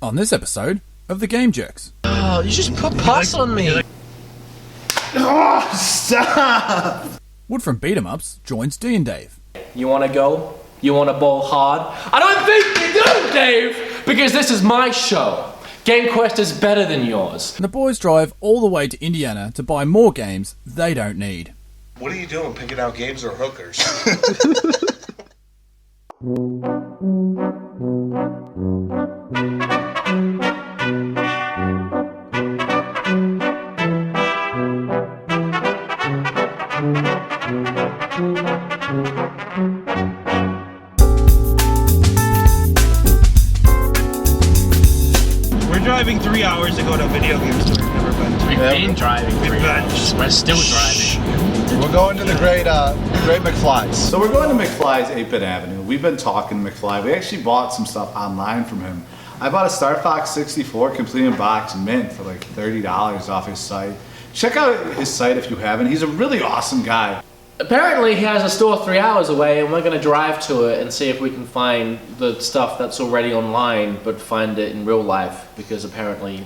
On this episode of The Game Jerks. Oh, you just put pus on me. Oh, stop! Wood from Beat 'em Ups joins D and Dave. You want to go? You want to bowl hard? I don't think you do, Dave! Because this is my show. Game Quest is better than yours. And the boys drive all the way to Indiana to buy more games they don't need. What are you doing, picking out games or hookers? We're driving 3 hours to go to a video game store. We've never been to. We've been driving 3 hours. We're still driving. We're going to the great McFlys. So we're going to McFlys 8-Bit Avenue. We've been talking to McFly. We actually bought some stuff online from him. I bought a Star Fox 64 complete in box mint for like $30 off his site. Check out his site if you haven't. He's a really awesome guy. Apparently he has a store 3 hours away and we're going to drive to it and see if we can find the stuff that's already online but find it in real life, because apparently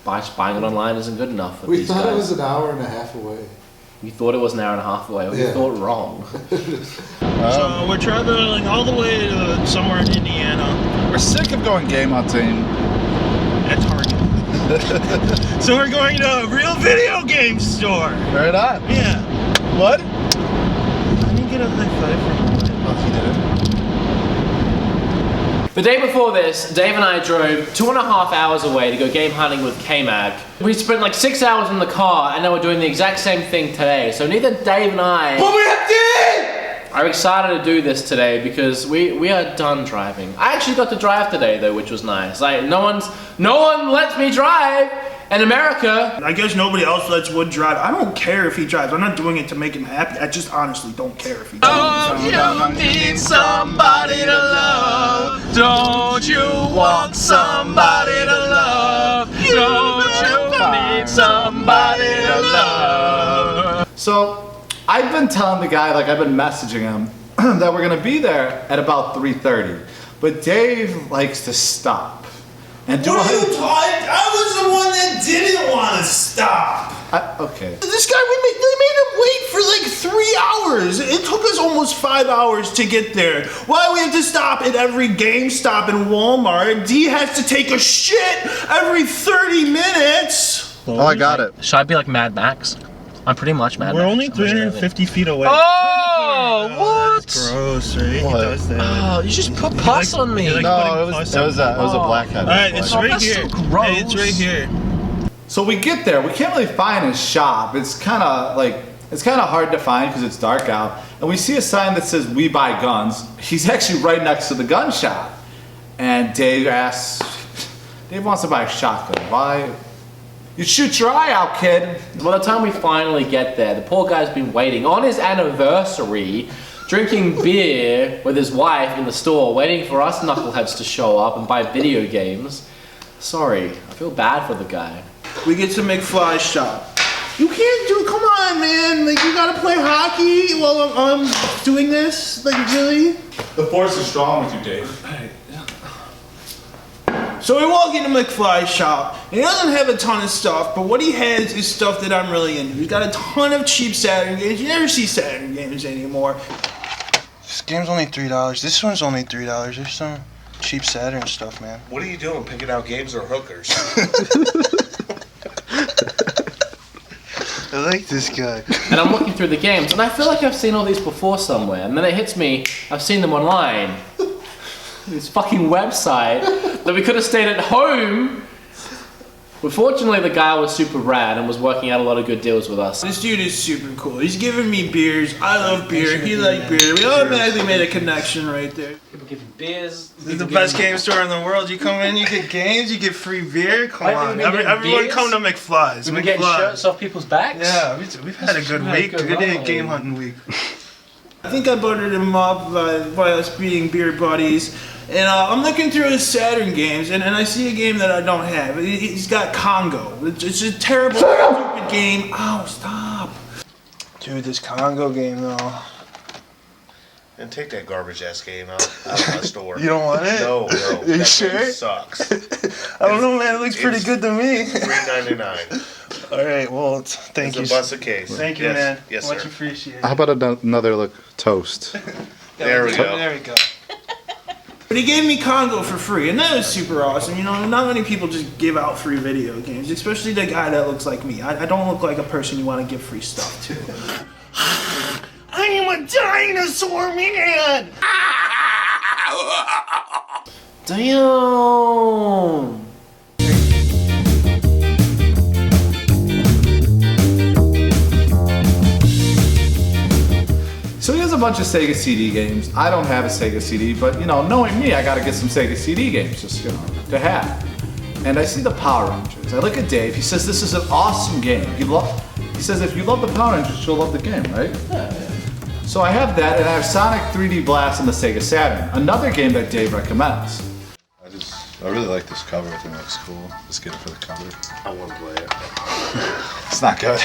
buying it online isn't good enough for these guys. We thought it was an hour and a half away. You thought it was an hour and a half away. Well, Yeah. You thought wrong. So we're traveling all the way to somewhere in Indiana. We're sick of going game hunting. At Target. So we're going to a real video game store. Right on. Yeah. What? I didn't get a high five from him. Oh, he did it. The day before this, Dave and I drove 2.5 hours away to go game hunting with K-Mag. We spent like 6 hours in the car, and now we're doing the exact same thing today. So neither Dave and I are excited to do this today because we are done driving. I actually got to drive today though, which was nice. Like no one lets me drive in America. I guess nobody else lets Wood drive. I don't care if he drives. I'm not doing it to make him happy. I just honestly don't care if he drives. You need somebody to love. Don't you want somebody to love? Don't you need somebody to love? So I've been telling the guy, like I've been messaging him, that we're gonna be there at about 3:30. But Dave likes to stop. And do What are you talking? I was the one that didn't want to stop. Okay. This guy, they made him wait for like 3 hours. It took us almost 5 hours to get there. Why do we have to stop at every GameStop and Walmart? D has to take a shit every 30 minutes. Oh, I got it. Should I be like Mad Max? I'm pretty much Mad Max. We're only 350 feet away. Oh, what? That's gross, right? What? He does that. Oh, you just put pus on me. you like- No, it was a blackhead. Alright, it's right that's here. so gross. Hey, it's right here. So we get there. We can't really find his shop. It's kind of hard to find because it's dark out. And we see a sign that says "We Buy Guns." He's actually right next to the gun shop. And Dave wants to buy a shotgun. Why? You shoot your eye out, kid. By the time we finally get there, the poor guy's been waiting on his anniversary, drinking beer with his wife in the store, waiting for us knuckleheads to show up and buy video games. Sorry, I feel bad for the guy. We get to McFlys shop. You can't do, come on, man. Like, you gotta play hockey while I'm doing this? Like, really? The force is strong with you, Dave. So we walk into McFly's shop, and he doesn't have a ton of stuff, but what he has is stuff that I'm really into. He's got a ton of cheap Saturn games. You never see Saturn games anymore. This game's only $3. This one's only $3. There's some cheap Saturn stuff, man. What are you doing, picking out games or hookers? I like this guy. And I'm looking through the games, and I feel like I've seen all these before somewhere, and then it hits me, I've seen them online. This fucking website that we could have stayed at home. But fortunately, the guy was super rad and was working out a lot of good deals with us. This dude is super cool. He's giving me beers. I love beer. He likes beer. We automatically made a connection right there. People give you beers. This is the best game store in the world. You come in, you get games, you get free beer. Come Wait, on. we've been getting Everyone beers? come to McFlys. We've been getting shirts off people's backs. Yeah, we've had a good really week. good Good day run. at game hunting week. I think I buttered him up by us being beer buddies. And I'm looking through his Saturn games, and I see a game that I don't have. He's got Congo. It's a terrible, stupid game. Ow, stop. Dude, this Congo game, though. And take that garbage ass game out of my store. You don't want it? No. You that sure? game sucks. I don't know, man. It looks pretty good to me. $3.99. All right. Well, thank you. It's a bus of case. Thank you, yes. man. Yes, Much sir. appreciated. How about another look toast? There we go. There we go. But he gave me Congo for free, and that was super awesome. You know, not many people just give out free video games, especially the guy that looks like me. I don't look like a person you want to give free stuff to. I am a dinosaur, man! Damn! So he has a bunch of Sega CD games. I don't have a Sega CD, but you know, knowing me, I gotta get some Sega CD games just, you know, to have. And I see the Power Rangers. I look at Dave, he says this is an awesome game. He says if you love the Power Rangers, you'll love the game, right? Yeah. So I have that, and I have Sonic 3D Blast on the Sega Saturn, another game that Dave recommends. I really like this cover. I think it looks cool. Just get it for the cover. I want to play it. It's not good.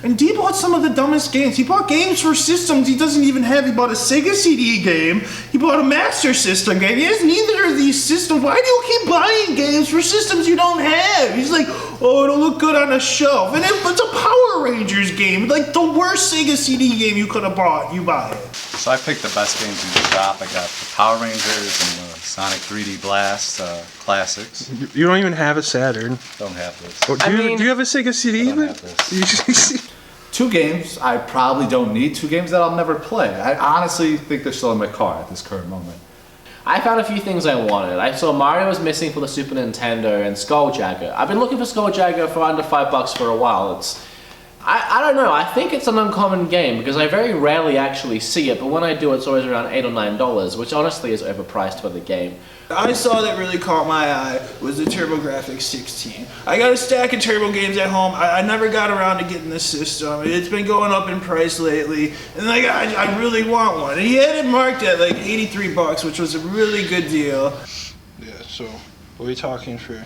And D bought some of the dumbest games. He bought games for systems he doesn't even have. He bought a Sega CD game. He bought a Master System game. He has neither of these systems. Why do you keep buying games for systems you don't have? He's like, oh, it'll look good on a shelf. And it's a Power Rangers game. Like the worst Sega CD game you could have bought. You buy it. So I picked the best games in the shop. I got the Power Rangers and the Sonic 3D Blast classics. You don't even have a Saturn. Don't have this. Oh, do you have a Sega CD? I don't have this. Two games I probably don't need. Two games that I'll never play. I honestly think they're still in my car at this current moment. I found a few things I wanted. I saw Mario was missing for the Super Nintendo and Skulljagger. I've been looking for Skulljagger for under $5 for a while. I don't know, I think it's an uncommon game because I very rarely actually see it, but when I do it's always around $8 or $9, which honestly is overpriced for the game. I saw that really caught my eye was the TurboGrafx 16. I got a stack of Turbo games at home. I never got around to getting the system. It's been going up in price lately, and like I really want one. And he had it marked at like $83, which was a really good deal. Yeah, so what are we talking for?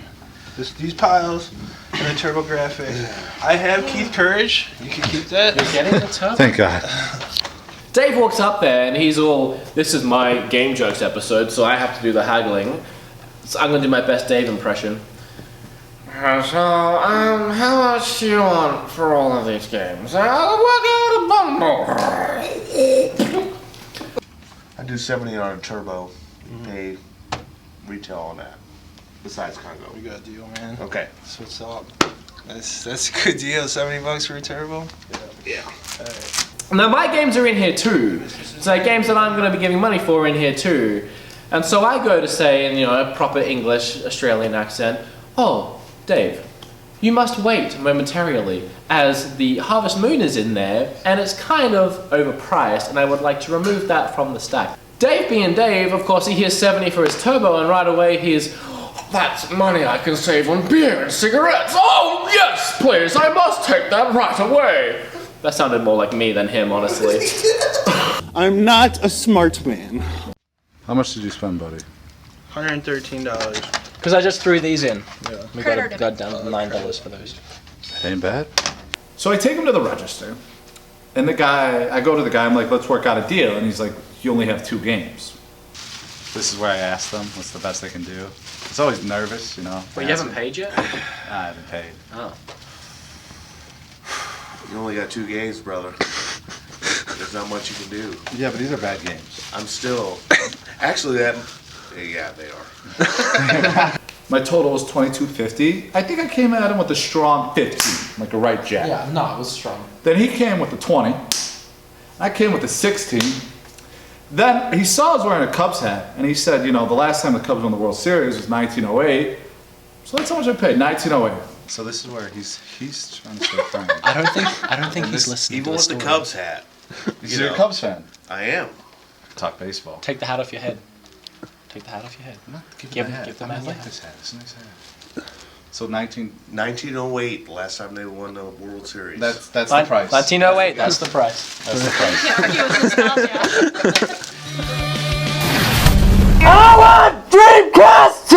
These piles and the TurboGrafx. I have Keith Courage. You can keep that. You're getting the Turbo? Thank God. Dave walks up there and he's all, this is my Game Jokes episode, so I have to do the haggling. So I'm going to do my best Dave impression. So, how much do you want for all of these games? I'll work out a bundle. I do 70 on a turbo. Pay retail on that. Besides Congo. We got a deal, man. Okay. That's what's up. That's a good deal. $70 for a turbo. Yeah. All right. Now my games are in here too. So games that I'm going to be giving money for are in here too. And so I go to say in, you know, a proper English Australian accent, oh, Dave, you must wait momentarily as the Harvest Moon is in there and it's kind of overpriced and I would like to remove that from the stack. Dave being Dave, of course, he hears 70 for his turbo and right away he's, that's money I can save on beer and cigarettes. Oh, yes, please, I must take that right away. That sounded more like me than him, honestly. I'm not a smart man. How much did you spend, buddy? $113. Because I just threw these in. Yeah. We got down to $9 for those. It ain't bad. So I take him to the register, and I go to the guy, I'm like, let's work out a deal. And he's like, you only have 2 games. This is where I ask them what's the best they can do. It's always nervous, you know. But you haven't paid yet? Nah, I haven't paid. Oh. You only got 2 games, brother. There's not much you can do. Yeah, but these are bad games. I'm still... Actually, yeah, they are. My total was $22.50. I think I came at him with a strong 15, like a right jack. Yeah, no, it was strong. Then he came with the 20. I came with the 16. Then he saw I was wearing a Cubs hat, and he said, you know, the last time the Cubs won the World Series was 1908. So that's how much I paid, 1908. So this is where he's trying to stay firm. I don't think he's listening Even to with the Cubs hat. You're a Cubs fan. I am. Talk baseball. Take the hat off your head. Take the hat off your head. Give Give the hat. the I man the like hat. this hat. It's a nice hat. So 1908, the last time they won the World Series. That's the price. 1908, that's the price. That's the price. Can't argue with nostalgia. I want Dreamcast 2!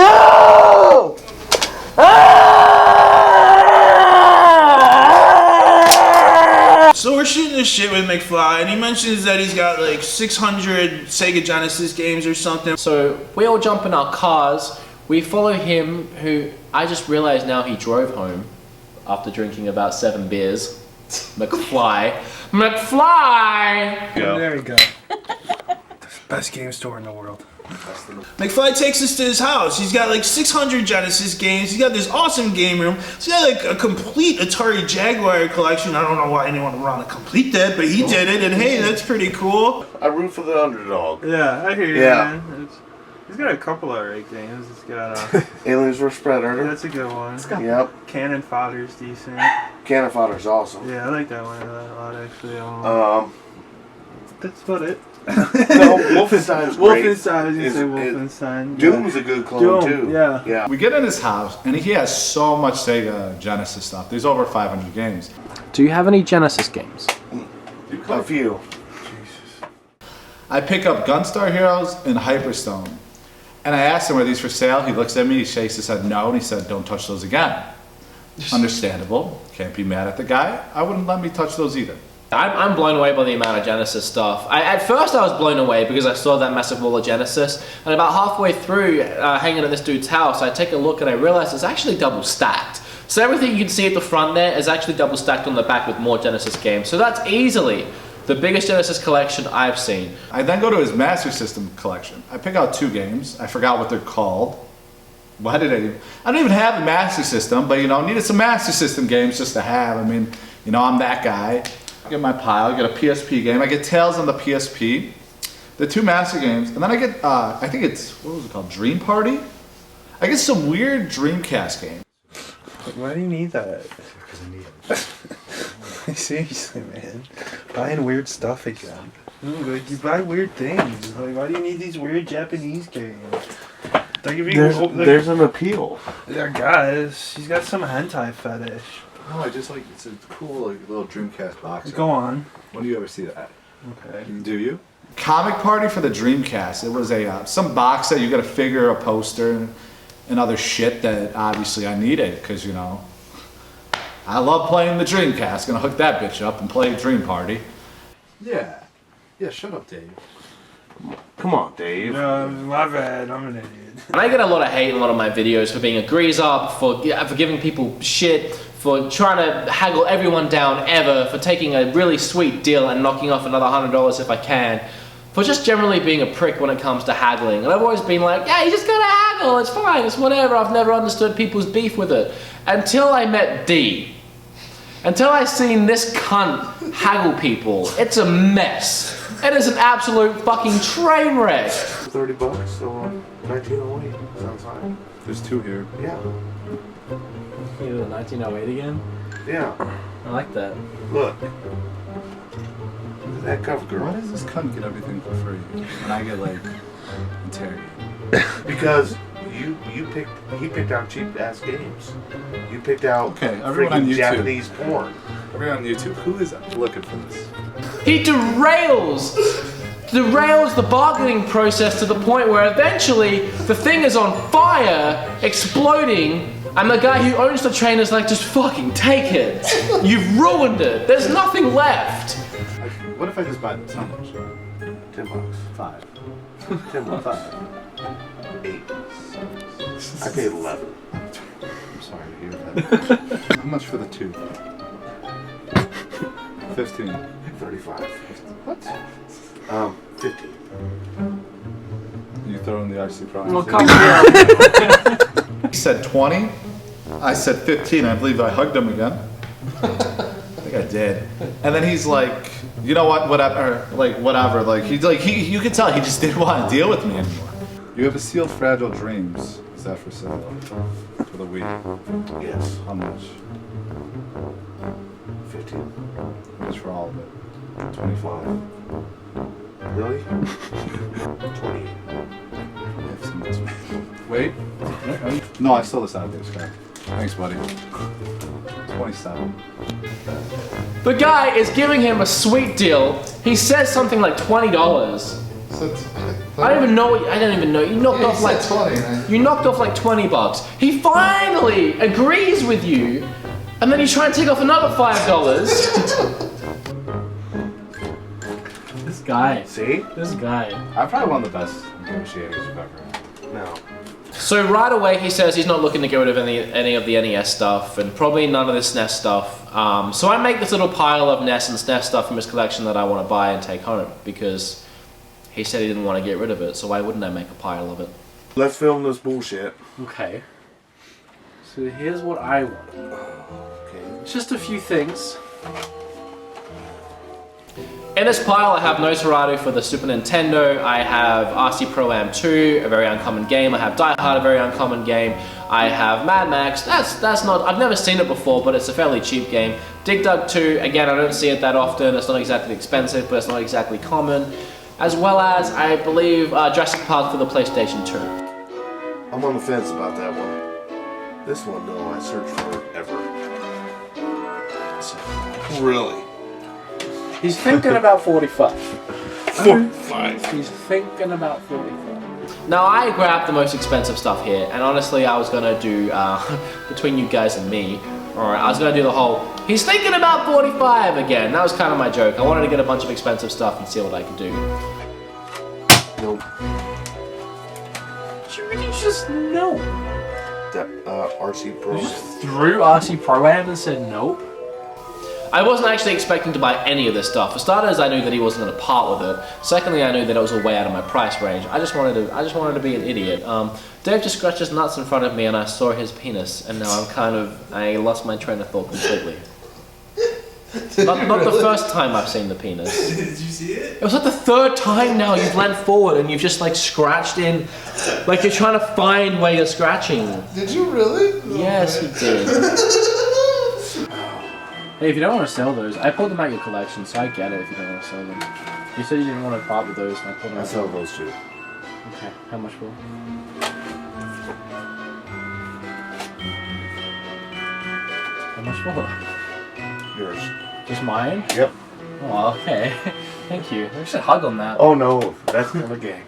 So we're shooting this shit with McFly, and he mentions that he's got like 600 Sega Genesis games or something. So we all jump in our cars. We follow him, who I just realized now he drove home after drinking about 7 beers. McFly. McFly! There we go. Best game store in the world. McFly takes us to his house. He's got like 600 Genesis games. He's got this awesome game room. He's got like a complete Atari Jaguar collection. I don't know why anyone would want to complete that, but he did it, and hey, that's pretty cool. I root for the underdog. Yeah, I hear you, Yeah. man. He's got a couple of great games. He's got Aliens vs Predator. that's a good one. Yep. Cannon Fodder's decent. Cannon Fodder's awesome. Yeah, I like that one a lot actually. That's about it. No, Wolfenstein's great. Wolfenstein, I was gonna say Wolfenstein. Doom's a good clone too. Yeah. We get in his house, and he has so much Sega Genesis stuff. There's over 500 games. Do you have any Genesis games? A few. I pick up Gunstar Heroes and Hyperstone. And I asked him, are these for sale? He looks at me, he shakes his head no, and he said, don't touch those again. Understandable. Can't be mad at the guy. I wouldn't let me touch those either. I'm blown away by the amount of Genesis stuff. At first I was blown away because I saw that massive wall of Genesis, and about halfway through hanging at this dude's house, I take a look and I realize it's actually double stacked. So everything you can see at the front there is actually double stacked on the back with more Genesis games. So that's easily the biggest Genesis collection I've seen. I then go to his Master System collection. I pick out 2 games. I forgot what they're called. Why did I don't even have a Master System, but you know, needed some Master System games just to have. I mean, you know, I'm that guy. I get my pile, I get a PSP game. I get Tales on the PSP, the 2 Master games, and then I get, I think it's, what was it called, Dream Party? I get some weird Dreamcast game. Why do you need that? Because I need it. Seriously, man. Buying weird stuff again. Like, you buy weird things. Like, why do you need these weird Japanese games? Like, if you There's an appeal. That guy, he's got some hentai fetish. No, I just like, it's a cool like little Dreamcast box. Go on. When do you ever see that? Okay. Do you? Comic Party for the Dreamcast. It was a some box set. You got a figure, a poster, and other shit that obviously I needed because you know I love playing the Dreamcast. Gonna hook that bitch up and play Dream Party. Yeah. Yeah. Shut up, Dave. Come on, Dave. No, my bad. I'm an idiot. And I get a lot of hate in a lot of my videos for being a greaser, for giving people shit, for trying to haggle everyone down ever, for taking a really sweet deal and knocking off another $100 if I can, for just generally being a prick when it comes to haggling. And I've always been like, yeah, you just gotta haggle, it's fine, it's whatever. I've never understood people's beef with it. Until I met D. Until I seen this cunt haggle people. It's a mess. It is an absolute fucking train wreck. $30, so 1908. Sounds fine. There's 2 here. Yeah. You do the 1908 again? Yeah. I like that. Look. Look at that cover girl. Why does this cunt get everything for free? And I get like interrogated. Because he picked out cheap ass games. You picked out Okay, everyone on freaking YouTube. Japanese porn. Everyone on YouTube, who is looking for this? He derails the bargaining process to the point where eventually the thing is on fire, exploding, and the guy who owns the train is like, just fucking take it. You've ruined it. There's nothing left. What if I just buy this? How much? $10. 5. 10 bucks. 5. 8. I paid 11. I'm sorry to hear that. How much for the 2? 15. 35. What? 50. You throw in the RC prize. Well, come on. He said 20. I said 15. I believe I hugged him again. I think I did. And then he's like, you know what? Whatever. Like he's like you could tell he just didn't want to deal with me anymore. You have a sealed Fragile Dreams. Is that for sale? For the Wii? Yes. How much? 15. How much for all of it? 25. Really? 20. If someone's wait. No, I stole this out of this guy. Thanks, buddy. 27. The guy is giving him a sweet deal. He says something like $20. I don't even know. You knocked off like 20. You knocked off like $20. He finally agrees with you, and then you try and take off another $5. guy. See? This guy. I'm probably one of the best negotiators you've ever had. No. So right away he says he's not looking to get rid of any of the NES stuff and probably none of the SNES stuff. So I make this little pile of NES and SNES stuff from his collection that I want to buy and take home because he said he didn't want to get rid of it. So why wouldn't I make a pile of it? Let's film this bullshit. Okay. So here's what I want. Okay. Just a few things. In this pile I have Nosferatu for the Super Nintendo, I have RC Pro-Am 2, a very uncommon game, I have Die Hard, a very uncommon game, I have Mad Max, that's not, I've never seen it before, but it's a fairly cheap game. Dig Dug 2, again I don't see it that often, it's not exactly expensive, but it's not exactly common. As well as, I believe, Jurassic Park for the PlayStation 2. I'm on the fence about that one. This one, though, I searched for ever. Really? He's thinking about 45. 45. He's thinking about 45. Now I grabbed the most expensive stuff here, and honestly I was gonna do, between you guys and me, alright, I was gonna do the whole, he's thinking about 45 again. That was kind of my joke. I wanted to get a bunch of expensive stuff and see what I could do. Nope. You really just no. That, RC Pro. You just threw RC Pro-Am and said nope? I wasn't actually expecting to buy any of this stuff. For starters, I knew that he wasn't going to part with it. Secondly, I knew that it was way out of my price range. I just wanted to be an idiot. Dave just scratched his nuts in front of me, and I saw his penis, and now I lost my train of thought completely. Not the first time I've seen the penis. Did you see it? It was like the third time now you've leant forward and you've just like scratched in, like you're trying to find where you're scratching. Did you really? Yes, you did. Hey, if you don't want to sell those, I pulled them out of your collection, so I get it if you don't want to sell them. You said you didn't want to part with those, and I pulled them out. I sell those too. Okay, how much for? How much for? Yours. Just mine? Yep. Oh, okay. Thank you. We should hug on that. Oh no, that's not a game.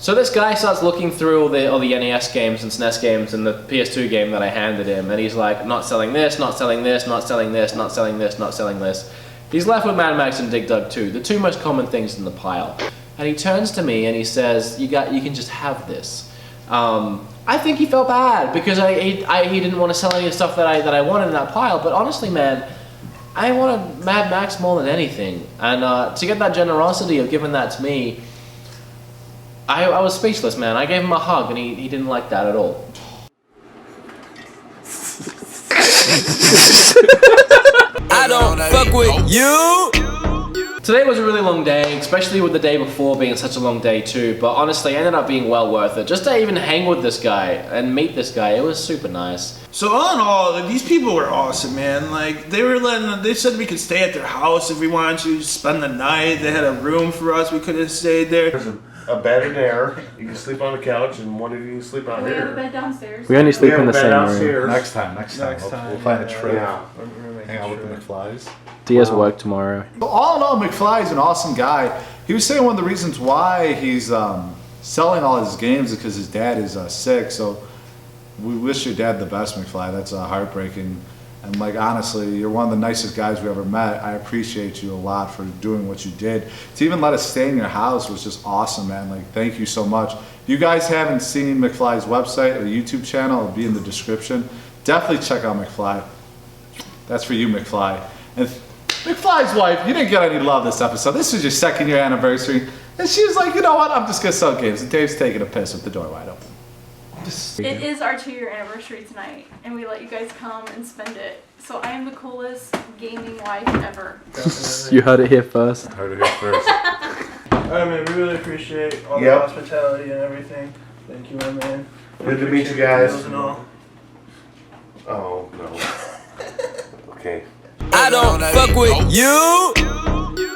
So this guy starts looking through all the NES games and SNES games and the PS2 game that I handed him, and he's like, not selling this, not selling this, not selling this, not selling this, not selling this. He's left with Mad Max and Dig Dug 2, the two most common things in the pile. And he turns to me and he says, you can just have this. I think he felt bad because he didn't want to sell any of the stuff that I wanted in that pile, but honestly, man, I wanted Mad Max more than anything. And to get that generosity of giving that to me, I was speechless, man. I gave him a hug, and he didn't like that at all. I don't fuck with you. Today was a really long day, especially with the day before being such a long day too, but honestly, it ended up being well worth it. Just to even hang with this guy and meet this guy, it was super nice. So all in all, like, these people were awesome, man. Like, they said we could stay at their house if we wanted to spend the night. They had a room for us. We could have stayed there. There's a bed in there. You can sleep on the couch, and one of you can sleep out We have a here. bed downstairs. We only sleep We have in the a bed same room. downstairs. Next time. We'll plan a trip. Yeah. Hang out with the McFlys. Diaz work tomorrow. All in all, McFly's an awesome guy. He was saying one of the reasons why he's selling all his games is because his dad is sick. So we wish your dad the best, McFly. That's heartbreaking. And like, honestly, you're one of the nicest guys we ever met. I appreciate you a lot for doing what you did. To even let us stay in your house was just awesome, man. Like, thank you so much. If you guys haven't seen McFly's website or YouTube channel, it'll be in the description. Definitely check out McFly. That's for you, McFly. And McFly's wife, you didn't get any love this episode. This was your 2nd year anniversary. And she was like, you know what, I'm just gonna sell games. And Dave's taking a piss with the door wide open. It is our 2-year anniversary tonight, and we let you guys come and spend it. So I am the coolest gaming wife ever. You heard it here first. Heard it here first. I mean, we really appreciate all the hospitality and everything. Thank you, my man. Good to meet you guys. And all. Oh, no. Okay. I don't fuck with you.